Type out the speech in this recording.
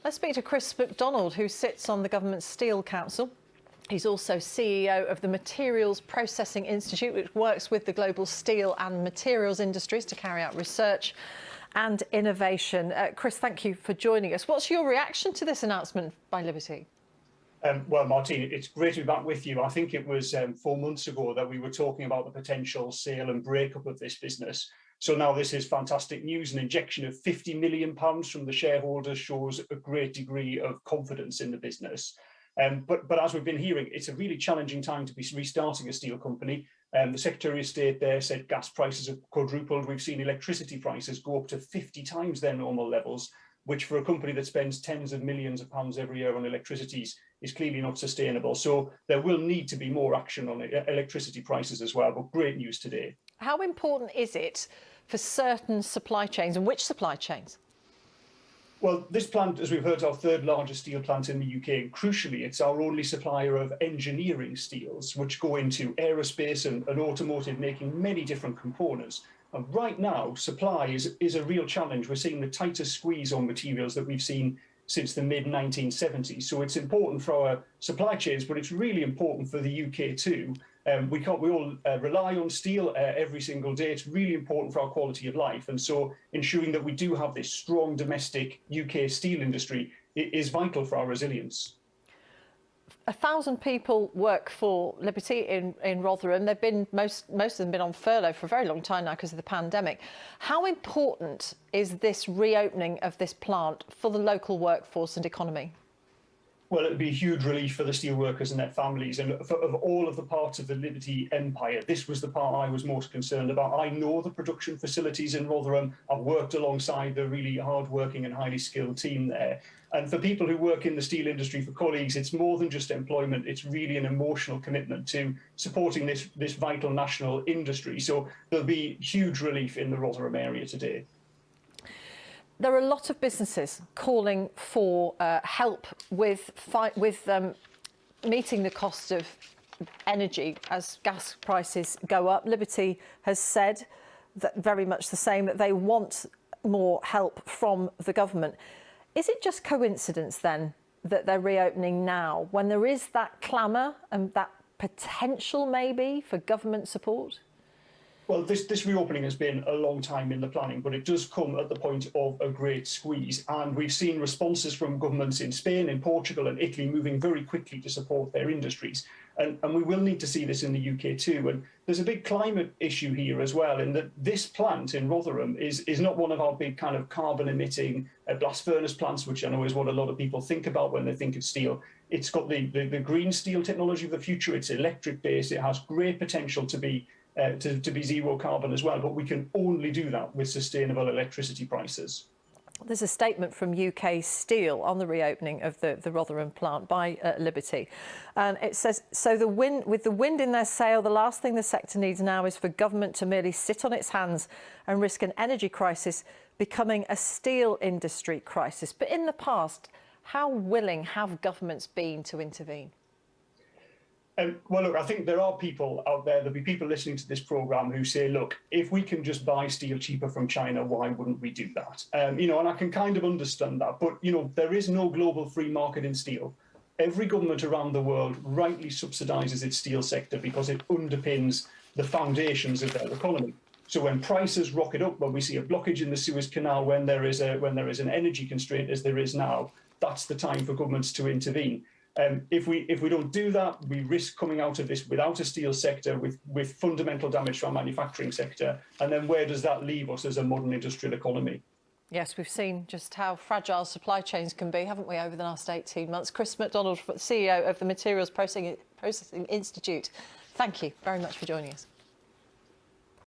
Let's speak to Chris McDonald, who sits on the Government Steel Council. He's also CEO of the Materials Processing Institute, which works with the global steel and materials industries to carry out research and innovation. Chris, thank you for joining us. What's your reaction to this announcement by Liberty? Well, Martine, it's great to be back with you. I think it was 4 months ago that we were talking about the potential sale and breakup of this business. So now this is fantastic news. An injection of £50 million from the shareholders shows a great degree of confidence in the business. But as we've been hearing, it's a really challenging time to be restarting a steel company. The Secretary of State there said gas prices have quadrupled. We've seen electricity prices go up to 50 times their normal levels, which for a company that spends tens of millions of pounds every year on electricity is clearly not sustainable. So there will need to be more action on electricity prices as well, but great news today. How important is it for certain supply chains, and which supply chains? Well, this plant, as we've heard, is our third largest steel plant in the UK, and crucially, it's our only supplier of engineering steels, which go into aerospace and automotive, making many different components. And right now, supply is a real challenge. We're seeing the tightest squeeze on materials that we've seen since the mid-1970s. So it's important for our supply chains, but it's really important for the UK too. We all rely on steel every single day. It's really important for our quality of life. And so ensuring that we do have this strong domestic UK steel industry is vital for our resilience. 1,000 people work for Liberty in Rotherham. They've been most of them been on furlough for a very long time now because of the pandemic. How important is this reopening of this plant for the local workforce and economy? Well, it would be a huge relief for the steelworkers and their families. And of all of the parts of the Liberty empire, this was the part I was most concerned about. I know the production facilities in Rotherham. I've worked alongside the really hard-working and highly skilled team there. And for people who work in the steel industry, for colleagues, it's more than just employment. It's really an emotional commitment to supporting this vital national industry. So there'll be huge relief in the Rotherham area today. There are a lot of businesses calling for help with meeting the cost of energy as gas prices go up. Liberty has said that very much the same, that they want more help from the government. Is it just coincidence then that they're reopening now when there is that clamour and that potential maybe for government support? Well, this reopening has been a long time in the planning, but it does come at the point of a great squeeze. And we've seen responses from governments in Spain, in Portugal and Italy moving very quickly to support their industries. And we will need to see this in the UK too. And there's a big climate issue here as well, in that this plant in Rotherham is not one of our big kind of carbon emitting blast furnace plants, which I know is what a lot of people think about when they think of steel. It's got the green steel technology of the future. It's electric based. It has great potential to be zero carbon as well, but we can only do that with sustainable electricity prices. There's a statement from UK Steel on the reopening of the Rotherham plant by Liberty, and it says, with the wind in their sail, the last thing the sector needs now is for government to merely sit on its hands and risk an energy crisis becoming a steel industry crisis. But in the past, how willing have governments been to intervene? Well, look, I think there are people out there, there'll be people listening to this programme who say, look, if we can just buy steel cheaper from China, why wouldn't we do that? And I can kind of understand that. But, there is no global free market in steel. Every government around the world rightly subsidises its steel sector because it underpins the foundations of their economy. So when prices rocket up, when we see a blockage in the Suez Canal, when there is an energy constraint, as there is now, that's the time for governments to intervene. If we don't do that, we risk coming out of this without a steel sector, with fundamental damage to our manufacturing sector. And then where does that leave us as a modern industrial economy? Yes, we've seen just how fragile supply chains can be, haven't we, over the last 18 months. Chris McDonald, CEO of the Materials Processing Institute, thank you very much for joining us.